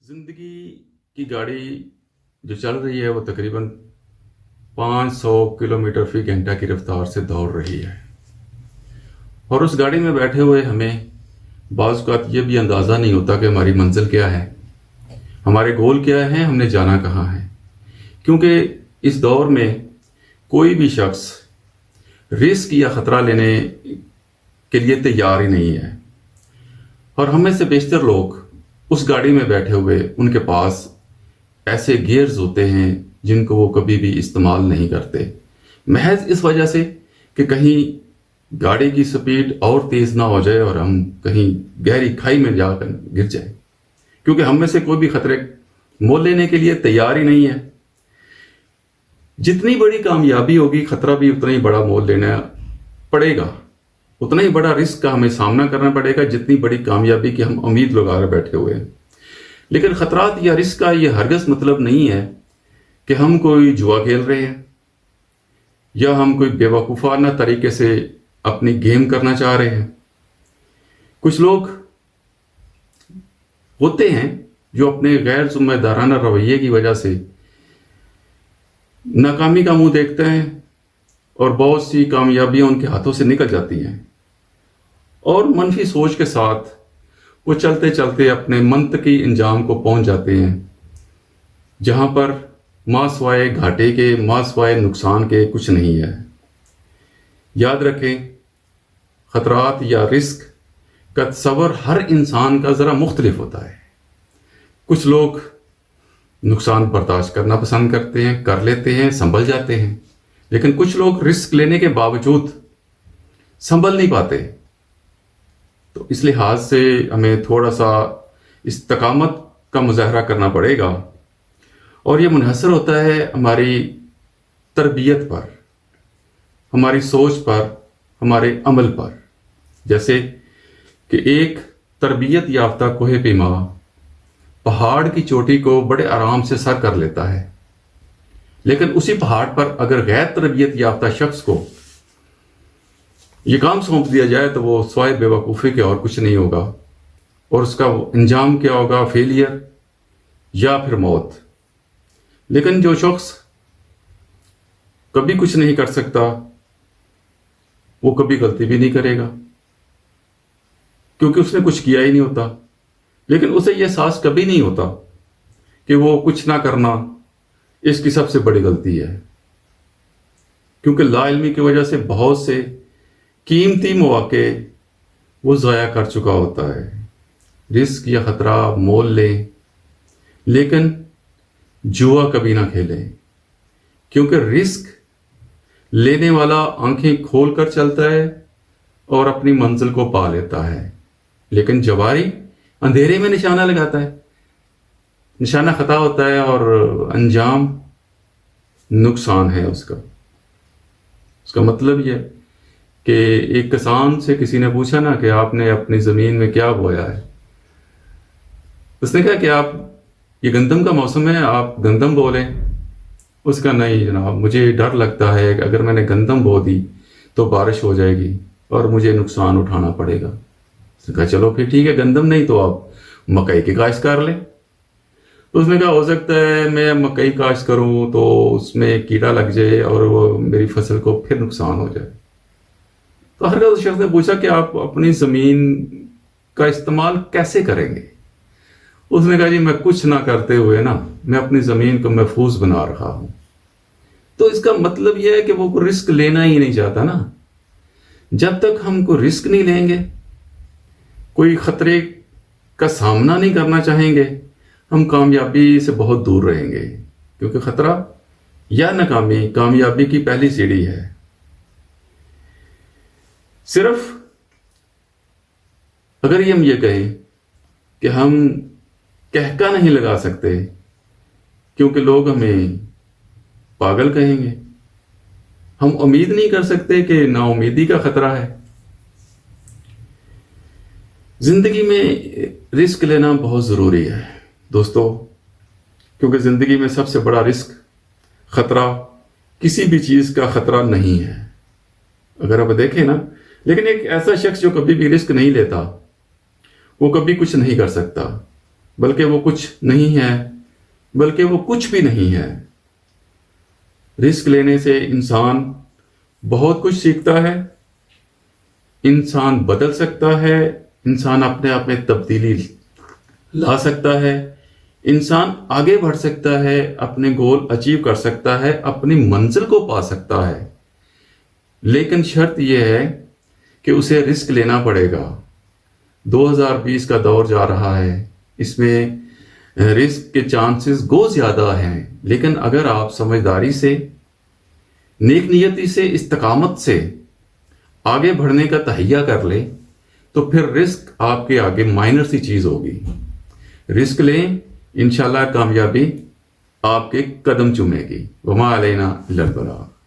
ज़िंदगी की गाड़ी जो चल रही है वो तकरीबन 500 किलोमीटर फी घंटा की रफ्तार से दौड़ रही है। और उस गाड़ी में बैठे हुए हमें बाज़ औक़ात ये भी अंदाज़ा नहीं होता कि हमारी मंजिल क्या है, हमारे गोल क्या है, हमने जाना कहाँ है। क्योंकि इस दौर में कोई भी शख्स रिस्क या ख़तरा लेने के लिए तैयार ही नहीं है। और हम में से बेशतर लोग उस गाड़ी में बैठे हुए उनके पास ऐसे गियर्स होते हैं जिनको वो कभी भी इस्तेमाल नहीं करते, महज इस वजह से कि कहीं गाड़ी की स्पीड और तेज़ ना हो जाए और हम कहीं गहरी खाई में जाकर गिर जाए। क्योंकि हम में से कोई भी खतरे मोल लेने के लिए तैयार ही नहीं है। जितनी बड़ी कामयाबी होगी खतरा भी उतना ही बड़ा मोल लेना पड़ेगा, उतना ही बड़ा रिस्क का हमें सामना करना पड़ेगा जितनी बड़ी कामयाबी की हम उम्मीद लगा कर बैठे हुए हैं। लेकिन खतरात या रिस्क का ये हरगज़ मतलब नहीं है कि हम कोई जुआ खेल रहे हैं या हम कोई बेवकूफ़ाना तरीके से अपनी गेम करना चाह रहे हैं। कुछ लोग होते हैं जो अपने गैर जिम्मेदाराना रवैये की वजह से नाकामी का मुंह देखते हैं और बहुत सी कामयाबियां उनके हाथों से निकल जाती हैं और मनफी सोच के साथ वो चलते चलते अपने मंतकी अंजाम को पहुंच जाते हैं, जहां पर मासवाए घाटे के, मासवाए नुकसान के कुछ नहीं है। याद रखें, खतरात या रिस्क का तस्वर हर इंसान का ज़रा मुख्तलिफ होता है। कुछ लोग नुकसान बर्दाश्त करना पसंद करते हैं, कर लेते हैं, संभल जाते हैं। लेकिन कुछ लोग रिस्क लेने के बावजूद संभल नहीं पाते। तो इस लिहाज से हमें थोड़ा सा इस्तकामत का मुजाहरा करना पड़ेगा और ये मुनहसर होता है हमारी तरबियत पर, हमारी सोच पर, हमारे अमल पर। जैसे कि एक तरबियत याफ्ता कोहे पीमा पहाड़ की चोटी को बड़े आराम से सर कर लेता है, लेकिन उसी पहाड़ पर अगर गैर तरबियत याफ्ता शख्स को ये काम सौंप दिया जाए तो वो स्वाय बेवकूफ़ी के और कुछ नहीं होगा और उसका अंजाम क्या होगा, फेलियर या फिर मौत। लेकिन जो शख्स कभी कुछ नहीं कर सकता वो कभी गलती भी नहीं करेगा क्योंकि उसने कुछ किया ही नहीं होता। लेकिन उसे यह एहसास कभी नहीं होता कि वो कुछ ना करना इसकी सबसे बड़ी गलती है, क्योंकि लाइल्मी की वजह से बहुत से कीमती मौके वो ज़ाया कर चुका होता है। रिस्क या ख़तरा मोल लें, लेकिन जुआ कभी ना खेलें, क्योंकि रिस्क लेने वाला आंखें खोल कर चलता है और अपनी मंजिल को पा लेता है, लेकिन जवारी अंधेरे में निशाना लगाता है, निशाना खता होता है और अंजाम नुकसान है उसका। उसका मतलब यह कि एक किसान से किसी ने पूछा ना कि आपने अपनी ज़मीन में क्या बोया है। उसने कहा कि आप, ये गंदम का मौसम है, आप गंदम बो लें। उसका नहीं जनाब, मुझे डर लगता है कि अगर मैंने गंदम बो दी तो बारिश हो जाएगी और मुझे नुकसान उठाना पड़ेगा। उसने कहा चलो फिर ठीक है, गंदम नहीं तो आप मकई की काश्त कर लें। तो उसने कहा हो सकता है मैं मकई काश्त करूं तो उसमें कीड़ा लग जाए और वो मेरी फसल को फिर नुकसान हो जाए। तो हर उस शख्स ने पूछा कि आप अपनी ज़मीन का इस्तेमाल कैसे करेंगे। उसने कहा जी मैं कुछ ना करते हुए ना, मैं अपनी ज़मीन को महफूज बना रहा हूं। तो इसका मतलब यह है कि वो रिस्क लेना ही नहीं चाहता ना। जब तक हम कोई रिस्क नहीं लेंगे, कोई खतरे का सामना नहीं करना चाहेंगे, हम कामयाबी से बहुत दूर रहेंगे, क्योंकि खतरा या नाकामी कामयाबी की पहली सीढ़ी है। सिर्फ अगर हम ये कहें कि हम कहका नहीं लगा सकते क्योंकि लोग हमें पागल कहेंगे, हम उम्मीद नहीं कर सकते कि नाउमीदी का खतरा है। जिंदगी में रिस्क लेना बहुत ज़रूरी है दोस्तों, क्योंकि ज़िंदगी में सबसे बड़ा रिस्क, खतरा किसी भी चीज़ का खतरा नहीं है। अगर आप देखें ना, लेकिन एक ऐसा शख्स जो कभी भी रिस्क नहीं लेता वो कभी कुछ नहीं कर सकता। بلکہ وہ کچھ نہیں ہے، بلکہ وہ کچھ بھی نہیں ہے۔ رسک لینے سے انسان بہت کچھ سیکھتا ہے، انسان بدل سکتا ہے، انسان اپنے آپ میں تبدیلی لا سکتا ہے، انسان آگے بڑھ سکتا ہے، اپنے گول اچیو کر سکتا ہے، اپنی منزل کو پا سکتا ہے۔ لیکن شرط یہ ہے کہ اسے رسک لینا پڑے گا۔ 2020 کا دور جا رہا ہے، اس میں رسک کے چانسز بہت زیادہ ہیں، لیکن اگر آپ سمجھداری سے، نیک نیتی سے، استقامت سے آگے بڑھنے کا تہیہ کر لیں تو پھر رسک آپ کے آگے مائنر سی چیز ہوگی۔ رسک لیں، انشاءاللہ کامیابی آپ کے قدم چومے گی۔ وما علینا الا البلاغ۔